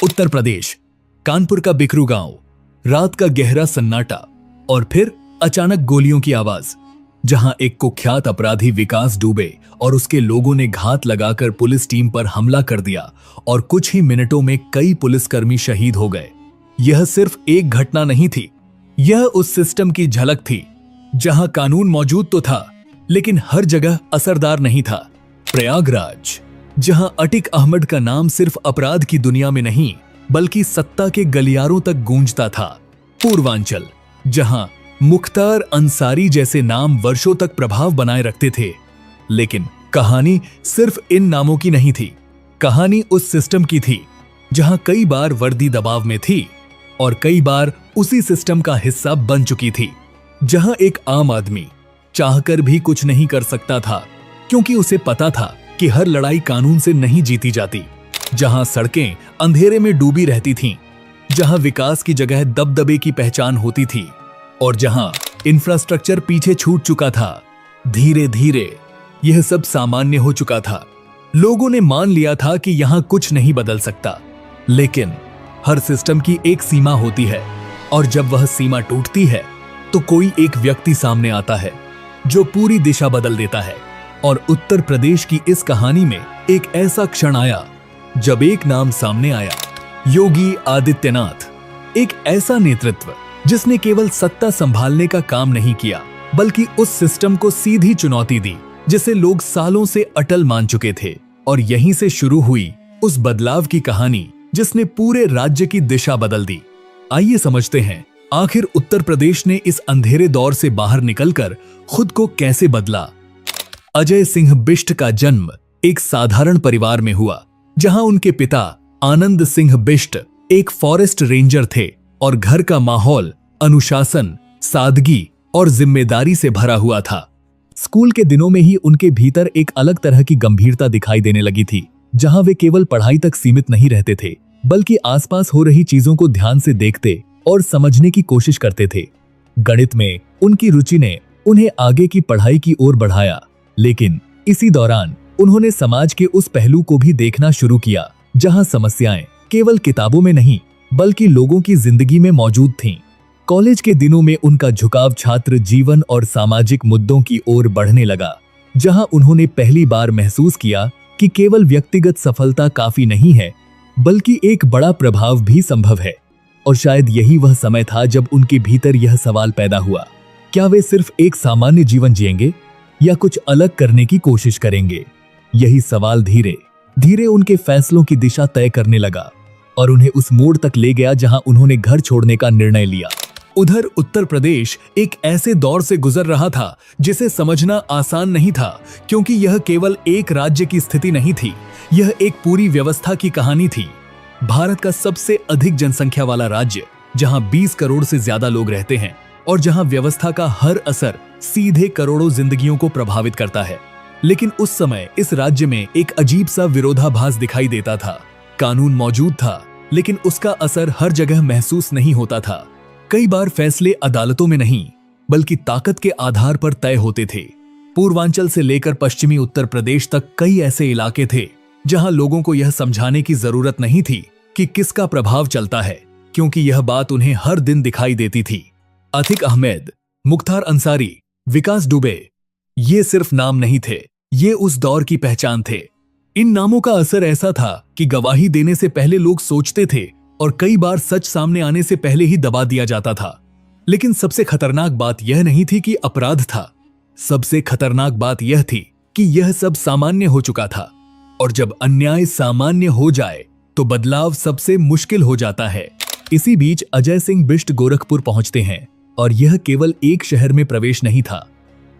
उत्तर प्रदेश, कानपुर का बिकरू गांव, रात का गहरा सन्नाटा और फिर अचानक गोलियों की आवाज। जहां एक कुख्यात अपराधी विकास दुबे और उसके लोगों ने घात लगाकर पुलिस टीम पर हमला कर दिया और कुछ ही मिनटों में कई पुलिसकर्मी शहीद हो गए। यह सिर्फ एक घटना नहीं थी, यह उस सिस्टम की झलक थी जहां कानून मौजूद तो था लेकिन हर जगह असरदार नहीं था। प्रयागराज, जहां अटिक अहमद का नाम सिर्फ अपराध की दुनिया में नहीं बल्कि सत्ता के गलियारों तक गूंजता था। पूर्वांचल, जहां मुख्तार अंसारी जैसे नाम वर्षों तक प्रभाव बनाए रखते थे। लेकिन कहानी सिर्फ इन नामों की नहीं थी, कहानी उस सिस्टम की थी जहां कई बार वर्दी दबाव में थी और कई बार उसी सिस्टम का हिस्सा बन चुकी थी। जहां एक आम आदमी चाहकर भी कुछ नहीं कर सकता था क्योंकि उसे पता था कि हर लड़ाई कानून से नहीं जीती जाती। जहां सड़कें अंधेरे में डूबी रहती थीं, जहां विकास की जगह दबदबे की पहचान होती थी और जहां इंफ्रास्ट्रक्चर पीछे छूट चुका था। धीरे धीरे यह सब सामान्य हो चुका था। लोगों ने मान लिया था कि यहां कुछ नहीं बदल सकता। लेकिन हर सिस्टम की एक सीमा होती है और जब वह सीमा टूटती है तो कोई एक व्यक्ति सामने आता है जो पूरी दिशा बदल देता है। और उत्तर प्रदेश की इस कहानी में एक ऐसा क्षण आया जब एक नाम सामने आया, योगी आदित्यनाथ। एक ऐसा नेतृत्व जिसने केवल सत्ता संभालने का काम नहीं किया बल्कि उस सिस्टम को सीधी चुनौती दी जिसे लोग सालों से अटल मान चुके थे। और यहीं से शुरू हुई उस बदलाव की कहानी जिसने पूरे राज्य की दिशा बदल दी। आइए समझते हैं आखिर उत्तर प्रदेश ने इस अंधेरे दौर से बाहर निकलकर खुद को कैसे बदला। अजय सिंह बिष्ट का जन्म एक साधारण परिवार में हुआ जहां उनके पिता आनंद सिंह बिष्ट एक फॉरेस्ट रेंजर थे और घर का माहौल अनुशासन, सादगी और जिम्मेदारी से भरा हुआ था। स्कूल के दिनों में ही उनके भीतर एक अलग तरह की गंभीरता दिखाई देने लगी थी, जहां वे केवल पढ़ाई तक सीमित नहीं रहते थे बल्कि आसपास हो रही चीजों को ध्यान से देखते और समझने की कोशिश करते थे। गणित में उनकी रुचि ने उन्हें आगे की पढ़ाई की ओर बढ़ाया, लेकिन इसी दौरान उन्होंने समाज के उस पहलू को भी देखना शुरू किया जहां समस्याएं केवल किताबों में नहीं बल्कि लोगों की जिंदगी में मौजूद थीं। कॉलेज के दिनों में उनका झुकाव छात्र जीवन और सामाजिक मुद्दों की ओर बढ़ने लगा, जहां उन्होंने पहली बार महसूस किया कि केवल व्यक्तिगत सफलता काफी नहीं है बल्कि एक बड़ा प्रभाव भी संभव है। और शायद यही वह समय था जब उनके भीतर यह सवाल पैदा हुआ, क्या वे सिर्फ एक सामान्य जीवन जिएंगे या कुछ अलग करने की कोशिश करेंगे। यही सवाल धीरे धीरे उनके फैसलों की दिशा तय करने लगा और उन्हें उस मोड़ तक ले गया जहां उन्होंने घर छोड़ने का निर्णय लिया। उधर उत्तर प्रदेश एक ऐसे दौर से गुजर रहा था जिसे समझना आसान नहीं था, क्योंकि यह केवल एक राज्य की स्थिति नहीं थी, यह एक पूरी व्यवस्था की कहानी थी। भारत का सबसे अधिक जनसंख्या वाला राज्य, जहां 20 करोड़ से ज्यादा लोग रहते हैं और जहां व्यवस्था का हर असर सीधे करोड़ों जिंदगियों को प्रभावित करता है। लेकिन उस समय इस राज्य में एक अजीब सा विरोधाभास दिखाई देता था। कानून मौजूद था लेकिन उसका असर हर जगह महसूस नहीं होता था। कई बार फैसले अदालतों में नहीं बल्कि ताकत के आधार पर तय होते थे। पूर्वांचल से लेकर पश्चिमी उत्तर प्रदेश तक कई ऐसे इलाके थे जहां लोगों को यह समझाने की जरूरत नहीं थी कि किसका प्रभाव चलता है, क्योंकि यह बात उन्हें हर दिन दिखाई देती थी। अतिक अहमद, मुख्तार अंसारी, विकास दुबे, ये सिर्फ नाम नहीं थे, ये उस दौर की पहचान थे। इन नामों का असर ऐसा था कि गवाही देने से पहले लोग सोचते थे और कई बार सच सामने आने से पहले ही दबा दिया जाता था। लेकिन सबसे खतरनाक बात यह नहीं थी कि अपराध था, सबसे खतरनाक बात यह थी कि यह सब सामान्य हो चुका था। और जब अन्याय सामान्य हो जाए तो बदलाव सबसे मुश्किल हो जाता है। इसी बीच अजय सिंह बिष्ट गोरखपुर पहुंचते हैं और यह केवल एक शहर में प्रवेश नहीं था,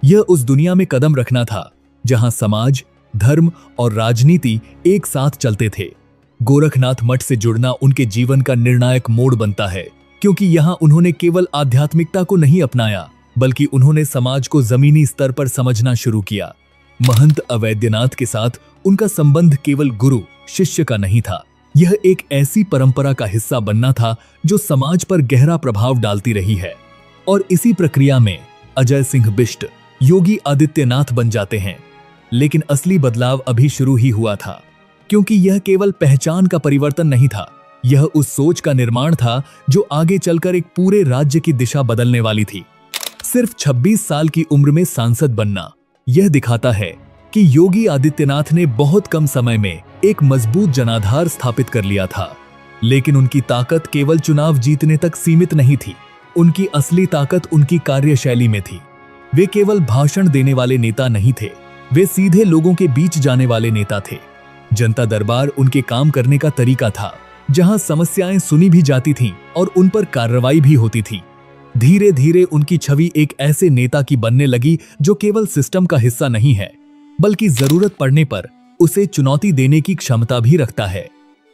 यह उस दुनिया में कदम रखना था जहां समाज, धर्म और राजनीति एक साथ चलते थे। गोरखनाथ मठ से जुड़ना उनके जीवन का निर्णायक मोड़ बनता है, क्योंकि यहां उन्होंने केवल आध्यात्मिकता को नहीं अपनाया बल्कि उन्होंने समाज को जमीनी स्तर पर समझना शुरू किया। महंत अवैद्यनाथ के साथ उनका संबंध केवल गुरु शिष्य का नहीं था, यह एक ऐसी परंपरा का हिस्सा बनना था जो समाज पर गहरा प्रभाव डालती रही है। और इसी प्रक्रिया में अजय सिंह बिष्ट योगी आदित्यनाथ बन जाते हैं। लेकिन असली बदलाव अभी शुरू ही हुआ था, क्योंकि यह केवल पहचान का परिवर्तन नहीं था, यह उस सोच का निर्माण था जो आगे चलकर एक पूरे राज्य की दिशा बदलने वाली थी। सिर्फ 26 साल की उम्र में सांसद बनना यह दिखाता है कि योगी आदित्यनाथ ने बहुत कम समय में एक मजबूत जनाधार स्थापित कर लिया था। लेकिन उनकी ताकत केवल चुनाव जीतने तक सीमित नहीं थी। उनकी असली ताकत उनकी कार्यशैली में थी। वे केवल भाषण देने वाले नेता नहीं थे, वे सीधे लोगों के बीच जाने वाले नेता थे। जनता दरबार उनके काम करने का तरीका था, जहां समस्याएं सुनी भी जाती थीं और उन पर कार्रवाई भी होती थी। धीरे धीरे उनकी छवि एक ऐसे नेता की बनने लगी जो केवल सिस्टम का हिस्सा नहीं है, बल्कि जरूरत पड़ने पर उसे चुनौती देने की क्षमता भी रखता है।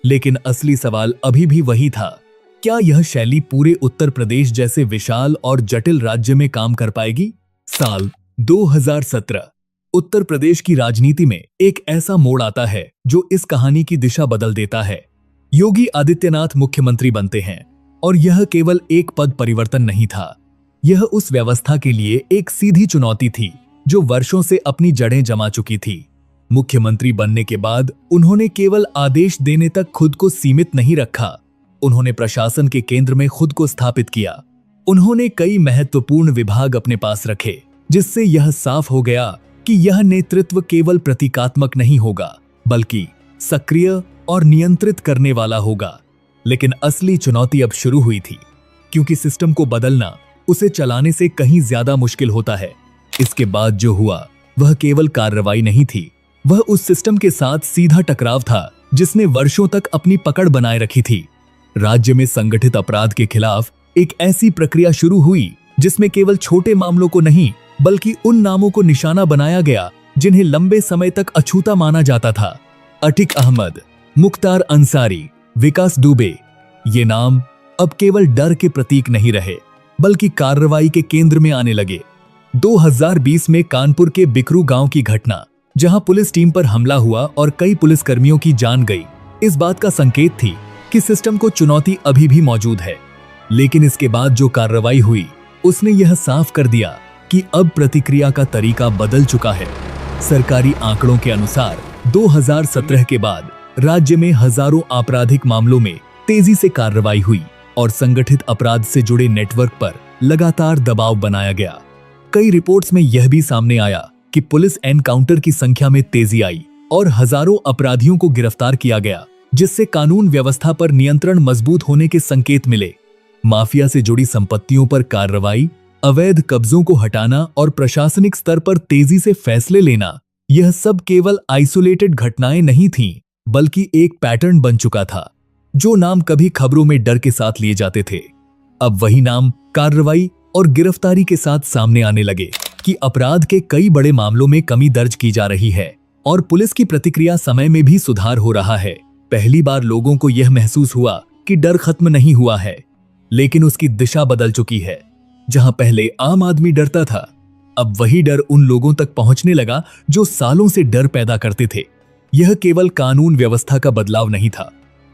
लेकिन असली सवाल अभी भी वही था, क्या यह शैली पूरे उत्तर प्रदेश जैसे विशाल और जटिल राज्य में काम कर पाएगी? साल 2017 उत्तर प्रदेश की राजनीति में एक ऐसा मोड़ आता है जो इस कहानी की दिशा बदल देता है। योगी आदित्यनाथ मुख्यमंत्री बनते हैं और यह केवल एक पद परिवर्तन नहीं था, यह उस व्यवस्था के लिए एक सीधी चुनौती थी जो वर्षों से अपनी जड़ें जमा चुकी थी। मुख्यमंत्री बनने के बाद उन्होंने केवल आदेश देने तक खुद को सीमित नहीं रखा, उन्होंने प्रशासन के केंद्र में खुद को स्थापित किया। उन्होंने कई महत्वपूर्ण विभाग अपने पास रखे, जिससे यह साफ हो गया कि यह नेतृत्व केवल प्रतीकात्मक नहीं होगा, बल्कि सक्रिय और नियंत्रित करने वाला होगा। लेकिन असली चुनौती अब शुरू हुई थी, क्योंकि सिस्टम को बदलना उसे चलाने से कहीं ज्यादा मुश्किल होता है। इसके बाद जो हुआ वह केवल कार्रवाई नहीं थी, वह उस सिस्टम के साथ सीधा टकराव था जिसने वर्षों तक अपनी पकड़ बनाए रखी थी। राज्य में संगठित अपराध के खिलाफ एक ऐसी प्रक्रिया शुरू हुई जिसमें केवल छोटे मामलों को नहीं, बल्कि उन नामों को निशाना बनाया गया जिन्हें लंबे समय तक अछूता माना जाता था। अटिक अहमद, मुख्तार अंसारी, विकास दुबे, ये नाम अब केवल डर के प्रतीक नहीं रहे, बल्कि कार्रवाई के केंद्र में आने लगे। 2020 में कानपुर के बिकरू गांव की घटना, जहां पुलिस टीम पर हमला हुआ और कई पुलिसकर्मियों की जान गई, इस बात का संकेत थी कि सिस्टम को चुनौती अभी भी मौजूद है। लेकिन इसके बाद जो कार्रवाई हुई उसने यह साफ कर दिया कि अब प्रतिक्रिया का तरीका बदल चुका है। सरकारी आंकड़ों के अनुसार 2017 के बाद राज्य में हजारों आपराधिक मामलों में तेजी से कार्रवाई हुई और संगठित अपराध से जुड़े नेटवर्क पर लगातार दबाव बनाया गया। कई रिपोर्ट्स में यह भी सामने आया कि पुलिस एनकाउंटर की संख्या में तेजी आई और हजारों अपराधियों को गिरफ्तार किया गया, जिससे कानून व्यवस्था पर नियंत्रण मजबूत होने के संकेत मिले। माफिया से जुड़ी संपत्तियों पर कार्रवाई, अवैध कब्जों को हटाना और प्रशासनिक स्तर पर तेजी से फैसले लेना, यह सब केवल आइसोलेटेड घटनाएं नहीं थीं, बल्कि एक पैटर्न बन चुका था। जो नाम कभी खबरों में डर के साथ लिए जाते थे, अब वही नाम कार्रवाई और गिरफ्तारी के साथ सामने आने लगे कि अपराध के कई बड़े मामलों में कमी दर्ज की जा रही है और पुलिस की प्रतिक्रिया समय में भी सुधार हो रहा है। पहली बार लोगों को यह महसूस हुआ कि डर खत्म नहीं हुआ है, लेकिन उसकी दिशा बदल चुकी है। जहां पहले आम आदमी डरता था, अब वही डर उन लोगों तक पहुंचने लगा जो सालों से डर पैदा करते थे। यह केवल कानून व्यवस्था का बदलाव नहीं था,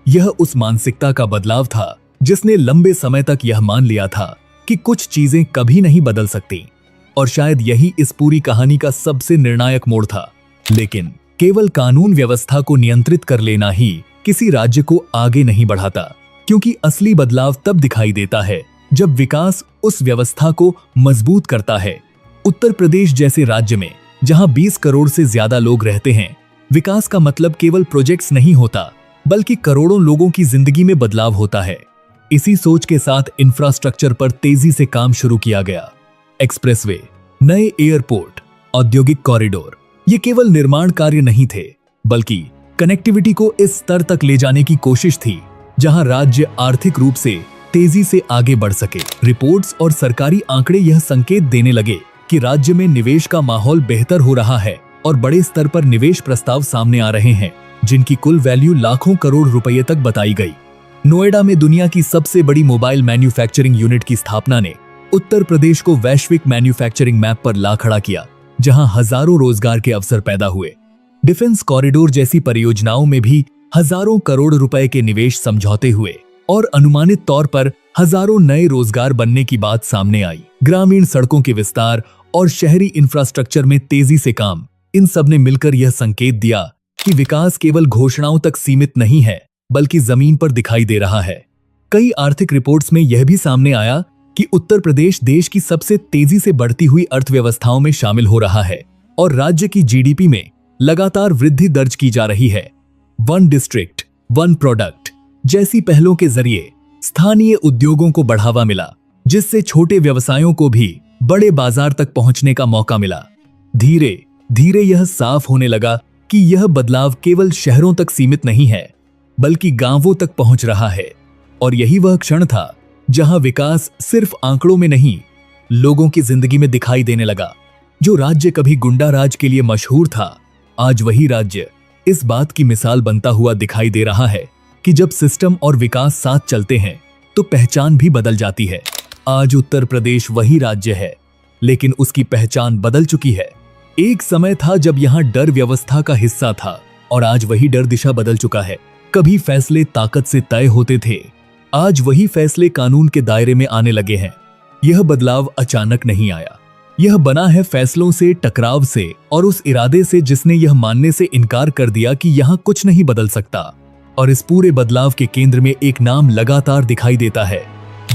यह उस मानसिकता का बदलाव था जिसने लंबे समय तक यह मान लिया था कि कुछ चीजें कभी नहीं बदल सकती। और शायद यही इस पूरी कहानी का सबसे निर्णायक मोड़ था। लेकिन केवल कानून व्यवस्था को नियंत्रित कर लेना ही किसी राज्य को आगे नहीं बढ़ाता, क्योंकि असली बदलाव तब दिखाई देता है जब विकास उस व्यवस्था को मजबूत करता है। उत्तर प्रदेश जैसे राज्य में जहां 20 करोड़ से ज्यादा लोग रहते हैं, विकास का मतलब केवल प्रोजेक्ट्स नहीं होता, बल्कि करोड़ों लोगों की जिंदगी में बदलाव होता है। इसी सोच के साथ इंफ्रास्ट्रक्चर पर तेजी से काम शुरू किया गया। एक्सप्रेसवे, नए एयरपोर्ट, औद्योगिक कॉरिडोर, ये केवल निर्माण कार्य नहीं थे, बल्कि कनेक्टिविटी को इस स्तर तक ले जाने की कोशिश थी जहां राज्य आर्थिक रूप से तेजी से आगे बढ़ सके। रिपोर्ट्स और सरकारी आंकड़े यह संकेत देने लगे कि राज्य में निवेश का माहौल बेहतर हो रहा है और बड़े स्तर पर निवेश प्रस्ताव सामने आ रहे हैं, जिनकी कुल वैल्यू लाखों करोड़ रुपए तक बताई गई। नोएडा में दुनिया की सबसे बड़ी मोबाइल मैन्युफैक्चरिंग यूनिट की स्थापना ने उत्तर प्रदेश को वैश्विक मैन्युफैक्चरिंग मैप पर ला खड़ा किया, जहां हजारों रोजगार के अवसर पैदा हुए। डिफेंस कॉरिडोर जैसी परियोजनाओं में भी हजारों करोड़ रुपए के निवेश समझौते हुए और अनुमानित तौर पर हजारों नए रोजगार बनने की बात सामने आई। ग्रामीण सड़कों के विस्तार और शहरी इंफ्रास्ट्रक्चर में तेजी से काम, इन सब ने मिलकर यह संकेत दिया कि विकास केवल घोषणाओं तक सीमित नहीं है, बल्कि जमीन पर दिखाई दे रहा है। कई आर्थिक रिपोर्ट्स में यह भी सामने आया कि उत्तर प्रदेश देश की सबसे तेजी से बढ़ती हुई अर्थव्यवस्थाओं में शामिल हो रहा है और राज्य की जीडीपी में लगातार वृद्धि दर्ज की जा रही है। वन डिस्ट्रिक्ट वन प्रोडक्ट जैसी पहलों के जरिए स्थानीय उद्योगों को बढ़ावा मिला, जिससे छोटे व्यवसायों को भी बड़े बाजार तक पहुंचने का मौका मिला। धीरे धीरे यह साफ होने लगा कि यह बदलाव केवल शहरों तक सीमित नहीं है, बल्कि गांवों तक पहुंच रहा है। और यही वह क्षण था जहां विकास सिर्फ आंकड़ों में नहीं, लोगों की जिंदगी में दिखाई देने लगा। जो राज्य कभी गुंडा राज के लिए मशहूर था, आज वही राज्य इस बात की मिसाल बनता हुआ दिखाई दे रहा है कि जब सिस्टम और विकास साथ चलते हैं तो पहचान भी बदल जाती है। आज उत्तर प्रदेश वही राज्य है, लेकिन उसकी पहचान बदल चुकी है। एक समय था जब यहाँ डर व्यवस्था का हिस्सा था और आज वही डर दिशा बदल चुका है। कभी फैसले ताकत से तय होते थे, आज वही फैसले कानून के दायरे में आने लगे हैं। यह बदलाव अचानक नहीं आया, यह बना है फैसलों से, टकराव से और उस इरादे से जिसने यह मानने से इनकार कर दिया कि यहाँ कुछ नहीं बदल सकता। और इस पूरे बदलाव के केंद्र में एक नाम लगातार दिखाई देता है,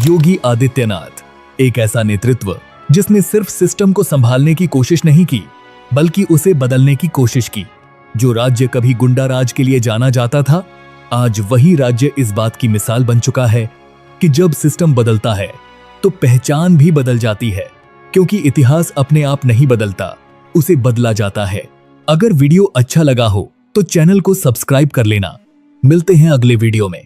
योगी आदित्यनाथ। एक ऐसा नेतृत्व जिसने सिर्फ सिस्टम को संभालने की कोशिश नहीं की, बल्कि उसे बदलने की कोशिश की। जो राज्य कभी गुंडा राज के लिए जाना जाता था, आज वही राज्य इस बात की मिसाल बन चुका है कि जब सिस्टम बदलता है तो पहचान भी बदल जाती है, क्योंकि इतिहास अपने आप नहीं बदलता, उसे बदला जाता है। अगर वीडियो अच्छा लगा हो तो चैनल को सब्सक्राइब कर लेना। मिलते हैं अगले वीडियो में।